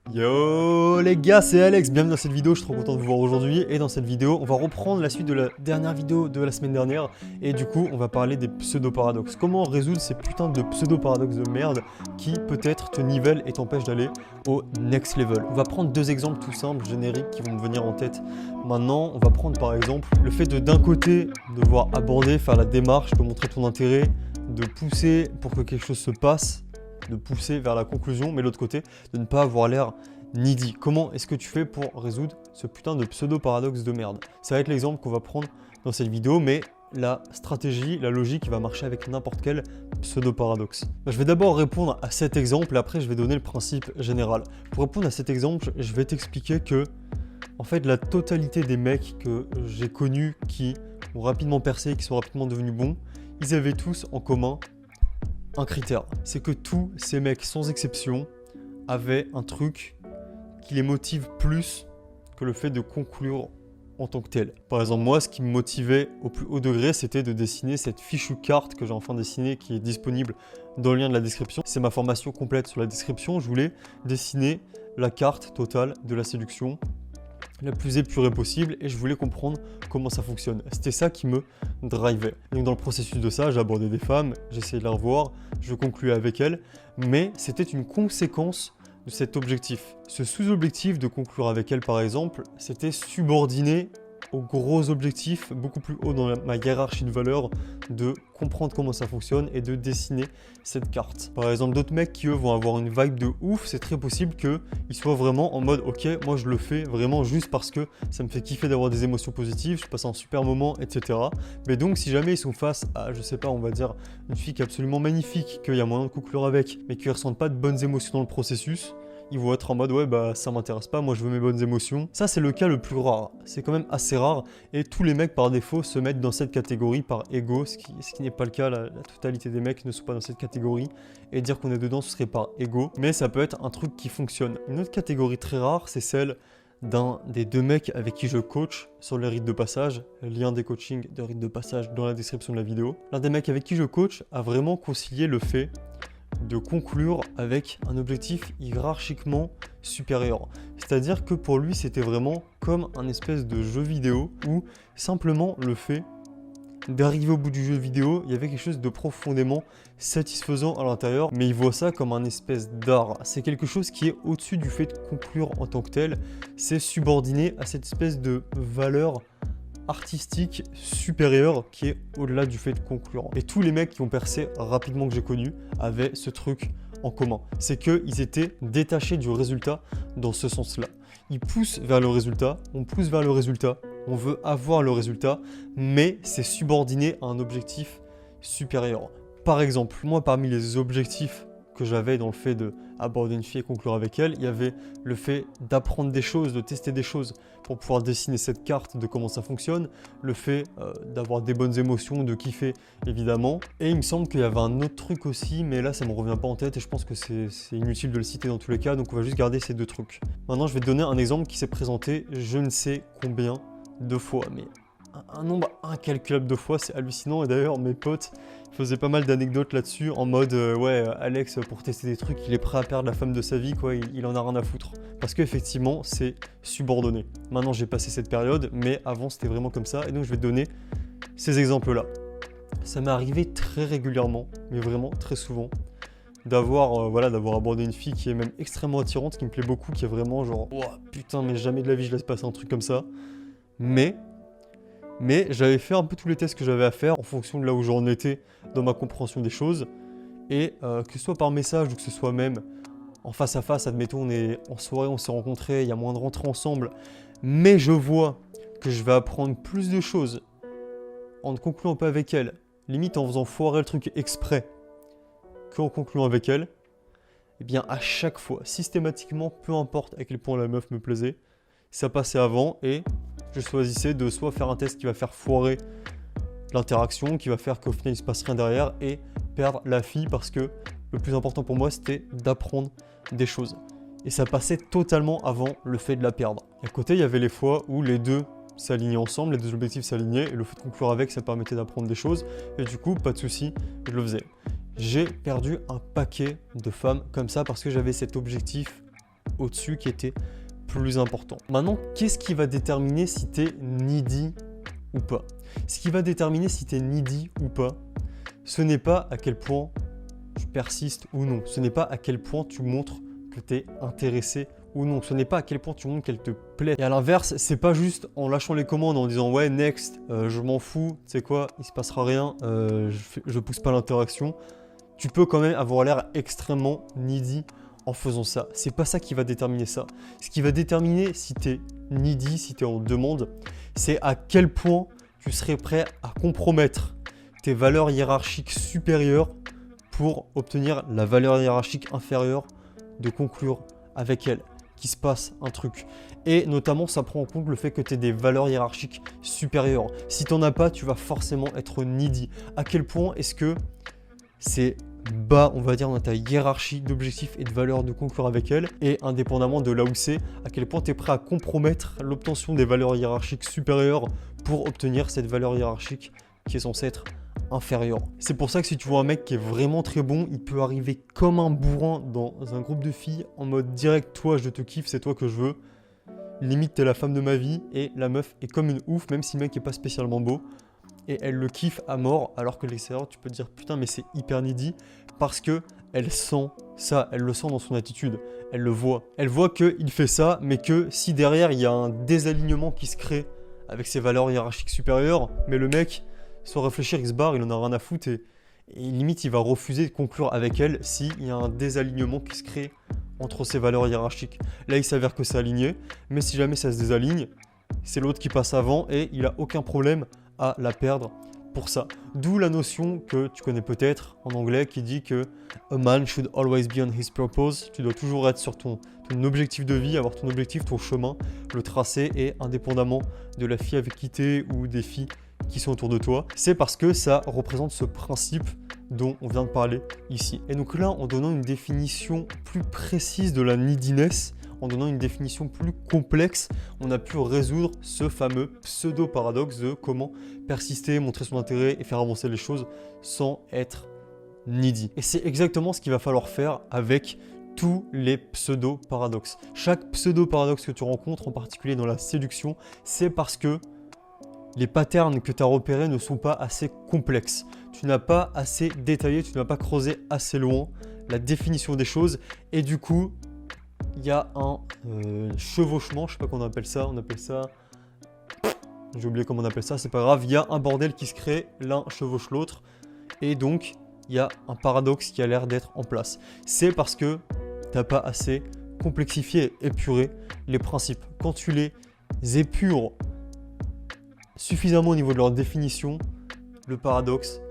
Yo les gars, c'est Alex, bienvenue dans cette vidéo, je suis trop content de vous voir aujourd'hui. Et dans cette vidéo, on va reprendre la suite de la dernière vidéo de la semaine dernière. Et du coup, on va parler des pseudo-paradoxes. Comment résoudre ces putains de pseudo-paradoxes de merde qui peut-être te nivellent et t'empêchent d'aller au next level. On va prendre deux exemples tout simples, génériques, qui vont me venir en tête. Maintenant, on va prendre par exemple le fait de d'un côté devoir aborder, faire la démarche, de montrer ton intérêt, de pousser pour que quelque chose se passe, de pousser vers la conclusion, mais l'autre côté, de ne pas avoir l'air needy. Comment est-ce que tu fais pour résoudre ce putain de pseudo-paradoxe de merde? Ça va être l'exemple qu'on va prendre dans cette vidéo, mais la stratégie, la logique va marcher avec n'importe quel pseudo-paradoxe. Je vais d'abord répondre à cet exemple, et après je vais donner le principe général. Pour répondre à cet exemple, je vais t'expliquer que, en fait, la totalité des mecs que j'ai connus qui ont rapidement percé, qui sont rapidement devenus bons, ils avaient tous en commun un critère, c'est que tous ces mecs, sans exception, avaient un truc qui les motive plus que le fait de conclure en tant que tel. Par exemple, moi, ce qui me motivait au plus haut degré, c'était de dessiner cette fichue carte que j'ai enfin dessinée, qui est disponible dans le lien de la description. C'est ma formation complète sur la description. Je voulais dessiner la carte totale de la séduction, la plus épurée possible, et je voulais comprendre comment ça fonctionne. C'était ça qui me drivait. Donc dans le processus de ça, j'abordais des femmes, j'essayais de les revoir, je concluais avec elles, mais c'était une conséquence de cet objectif. Ce sous-objectif de conclure avec elles, par exemple, c'était subordonné au gros objectif, beaucoup plus haut dans ma hiérarchie de valeurs, de comprendre comment ça fonctionne et de dessiner cette carte. Par exemple, d'autres mecs qui eux vont avoir une vibe de ouf, c'est très possible qu'ils soient vraiment en mode ok, moi je le fais vraiment juste parce que ça me fait kiffer d'avoir des émotions positives, je passe un super moment, etc. Mais donc si jamais ils sont face à, je sais pas, on va dire une fille qui est absolument magnifique, qu'il y a moyen de conclure avec, mais qui ne ressentent pas de bonnes émotions dans le processus, ils vont être en mode ouais bah ça m'intéresse pas, moi je veux mes bonnes émotions. Ça c'est le cas le plus rare, c'est quand même assez rare et tous les mecs par défaut se mettent dans cette catégorie par ego, ce qui n'est pas le cas, la totalité des mecs ne sont pas dans cette catégorie et dire qu'on est dedans ce serait par ego, mais ça peut être un truc qui fonctionne. Une autre catégorie très rare c'est celle d'un des deux mecs avec qui je coach sur les rites de passage, lien des coachings de rites de passage dans la description de la vidéo. L'un des mecs avec qui je coach a vraiment concilié le fait de conclure avec un objectif hiérarchiquement supérieur. C'est-à-dire que pour lui, c'était vraiment comme un espèce de jeu vidéo où simplement le fait d'arriver au bout du jeu vidéo, il y avait quelque chose de profondément satisfaisant à l'intérieur, mais il voit ça comme un espèce d'art. C'est quelque chose qui est au-dessus du fait de conclure en tant que tel, c'est subordonné à cette espèce de valeur artistique supérieur qui est au-delà du fait de conclure. Et tous les mecs qui ont percé rapidement que j'ai connus avaient ce truc en commun. C'est qu'ils étaient détachés du résultat dans ce sens-là. Ils poussent vers le résultat, on pousse vers le résultat, on veut avoir le résultat, mais c'est subordonné à un objectif supérieur. Par exemple, moi parmi les objectifs que j'avais dans le fait d'aborder une fille et conclure avec elle, il y avait le fait d'apprendre des choses, de tester des choses pour pouvoir dessiner cette carte de comment ça fonctionne, le fait d'avoir des bonnes émotions, de kiffer évidemment. Et il me semble qu'il y avait un autre truc aussi, mais là ça me revient pas en tête et je pense que c'est inutile de le citer dans tous les cas, donc on va juste garder ces deux trucs. Maintenant je vais te donner un exemple qui s'est présenté je ne sais combien de fois, mais un nombre incalculable de fois, c'est hallucinant. Et d'ailleurs mes potes faisaient pas mal d'anecdotes là-dessus en mode ouais Alex pour tester des trucs il est prêt à perdre la femme de sa vie quoi, il en a rien à foutre. Parce qu'effectivement c'est subordonné. Maintenant j'ai passé cette période mais avant c'était vraiment comme ça et donc je vais te donner ces exemples là. Ça m'est arrivé très régulièrement mais vraiment très souvent d'avoir d'avoir abordé une fille qui est même extrêmement attirante, qui me plaît beaucoup, qui est vraiment genre oh, putain mais jamais de la vie je laisse passer un truc comme ça. Mais j'avais fait un peu tous les tests que j'avais à faire en fonction de là où j'en étais dans ma compréhension des choses. Et que ce soit par message ou que ce soit même en face à face, admettons, on est en soirée, on s'est rencontrés, il y a moyen de rentrer ensemble. Mais je vois que je vais apprendre plus de choses en ne concluant pas avec elle, limite en faisant foirer le truc exprès, qu'en concluant avec elle. Et bien à chaque fois, systématiquement, peu importe à quel point la meuf me plaisait, ça passait avant et je choisissais de soit faire un test qui va faire foirer l'interaction, qui va faire qu'au final il se passe rien derrière et perdre la fille parce que le plus important pour moi c'était d'apprendre des choses. Et ça passait totalement avant le fait de la perdre. Et à côté il y avait les fois où les deux s'alignaient ensemble, les deux objectifs s'alignaient et le fait de conclure avec ça permettait d'apprendre des choses et du coup pas de souci, je le faisais. J'ai perdu un paquet de femmes comme ça parce que j'avais cet objectif au-dessus qui était plus important. Maintenant, qu'est-ce qui va déterminer si tu es needy ou pas? Ce qui va déterminer si tu es needy ou pas, ce n'est pas à quel point tu persistes ou non. Ce n'est pas à quel point tu montres que tu es intéressé ou non. Ce n'est pas à quel point tu montres qu'elle te plaît. Et à l'inverse, c'est pas juste en lâchant les commandes, en disant ouais, next, je m'en fous, tu sais quoi, il se passera rien, je pousse pas l'interaction. Tu peux quand même avoir l'air extrêmement needy en faisant ça. C'est pas ça qui va déterminer ça. Ce qui va déterminer si tu es needy, si tu es en demande, c'est à quel point tu serais prêt à compromettre tes valeurs hiérarchiques supérieures pour obtenir la valeur hiérarchique inférieure de conclure avec elle, qu'il se passe un truc. Et notamment, ça prend en compte le fait que tu aies des valeurs hiérarchiques supérieures. Si tu n'en as pas, tu vas forcément être needy. À quel point est-ce que c'est bas, on va dire, dans ta hiérarchie d'objectifs et de valeurs de conclure avec elle, et indépendamment de là où c'est, à quel point tu es prêt à compromettre l'obtention des valeurs hiérarchiques supérieures pour obtenir cette valeur hiérarchique qui est censée être inférieure. C'est pour ça que si tu vois un mec qui est vraiment très bon, il peut arriver comme un bourrin dans un groupe de filles en mode direct, toi je te kiffe, c'est toi que je veux. Limite t'es la femme de ma vie et la meuf est comme une ouf, même si le mec est pas spécialement beau. Et elle le kiffe à mort, alors que l'extérieur tu peux te dire putain mais c'est hyper needy, parce que elle sent ça, elle le sent dans son attitude, elle le voit. Elle voit qu'il fait ça, mais que si derrière il y a un désalignement qui se crée avec ses valeurs hiérarchiques supérieures, mais le mec, sans réfléchir, il se barre, il en a rien à foutre et limite il va refuser de conclure avec elle s'il y a un désalignement qui se crée entre ses valeurs hiérarchiques. Là il s'avère que c'est aligné, mais si jamais ça se désaligne, c'est l'autre qui passe avant et il a aucun problème à la perdre pour ça. D'où la notion que tu connais peut-être en anglais qui dit que a man should always be on his purpose. Tu dois toujours être sur ton objectif de vie, avoir ton objectif, ton chemin, le tracer, et indépendamment de la fille avec qui t'es ou des filles qui sont autour de toi, c'est parce que ça représente ce principe dont on vient de parler ici. Et donc là, en donnant une définition plus précise de la neediness, en donnant une définition plus complexe, on a pu résoudre ce fameux pseudo-paradoxe de comment persister, montrer son intérêt et faire avancer les choses sans être needy. Et c'est exactement ce qu'il va falloir faire avec tous les pseudo-paradoxes. Chaque pseudo-paradoxe que tu rencontres, en particulier dans la séduction, c'est parce que les patterns que tu as repérés ne sont pas assez complexes. Tu n'as pas assez détaillé, tu n'as pas creusé assez loin la définition des choses, et du coup, il y a un chevauchement, je sais pas comment on appelle ça, j'ai oublié comment on appelle ça, c'est pas grave, il y a un bordel qui se crée, l'un chevauche l'autre, et donc il y a un paradoxe qui a l'air d'être en place. C'est parce que t'as pas assez complexifié et épuré les principes. Quand tu les épures suffisamment au niveau de leur définition, le paradoxe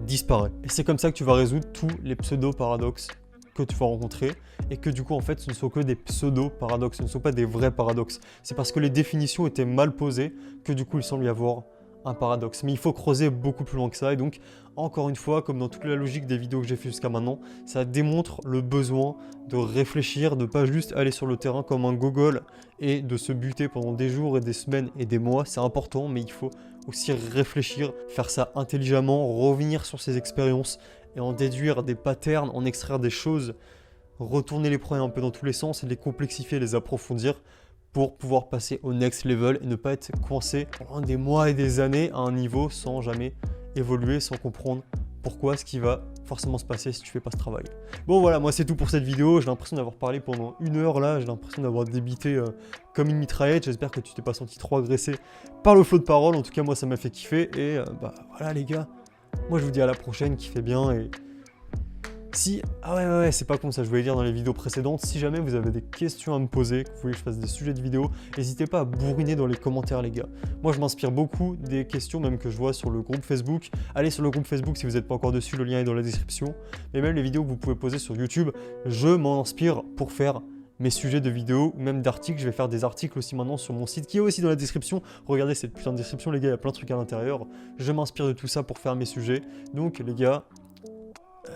disparaît. Et c'est comme ça que tu vas résoudre tous les pseudo-paradoxes que tu vas rencontrer, et que du coup en fait ce ne sont que des pseudo-paradoxes, ce ne sont pas des vrais paradoxes. C'est parce que les définitions étaient mal posées que du coup il semble y avoir un paradoxe. Mais il faut creuser beaucoup plus loin que ça, et donc encore une fois, comme dans toute la logique des vidéos que j'ai fait jusqu'à maintenant, ça démontre le besoin de réfléchir, de pas juste aller sur le terrain comme un gogol et de se buter pendant des jours et des semaines et des mois. C'est important, mais il faut aussi réfléchir, faire ça intelligemment, revenir sur ses expériences et en déduire des patterns, en extraire des choses, retourner les problèmes un peu dans tous les sens et les complexifier, les approfondir pour pouvoir passer au next level et ne pas être coincé pendant des mois et des années à un niveau sans jamais évoluer, sans comprendre pourquoi, ce qui va forcément se passer si tu fais pas ce travail. Bon voilà, moi c'est tout pour cette vidéo. J'ai l'impression d'avoir parlé pendant 1 heure là, j'ai l'impression d'avoir débité comme une mitraillette. J'espère que tu t'es pas senti trop agressé par le flot de parole. En tout cas moi ça m'a fait kiffer, et bah voilà les gars, moi je vous dis à la prochaine, kiffez bien. Et si, ah ouais, c'est pas con ça, je voulais dire dans les vidéos précédentes, si jamais vous avez des questions à me poser, que vous voulez que je fasse des sujets de vidéos, n'hésitez pas à bourriner dans les commentaires les gars. Moi je m'inspire beaucoup des questions même que je vois sur le groupe Facebook. Allez sur le groupe Facebook si vous n'êtes pas encore dessus, le lien est dans la description. Mais même les vidéos que vous pouvez poser sur YouTube, je m'en inspire pour faire mes sujets de vidéos ou même d'articles. Je vais faire des articles aussi maintenant sur mon site qui est aussi dans la description. Regardez cette putain de description les gars, il y a plein de trucs à l'intérieur. Je m'inspire de tout ça pour faire mes sujets. Donc les gars,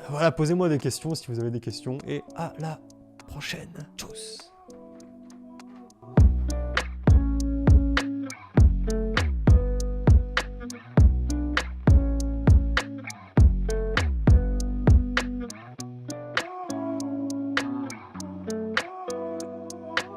voilà, posez-moi des questions si vous avez des questions, et à la prochaine. Tchuss.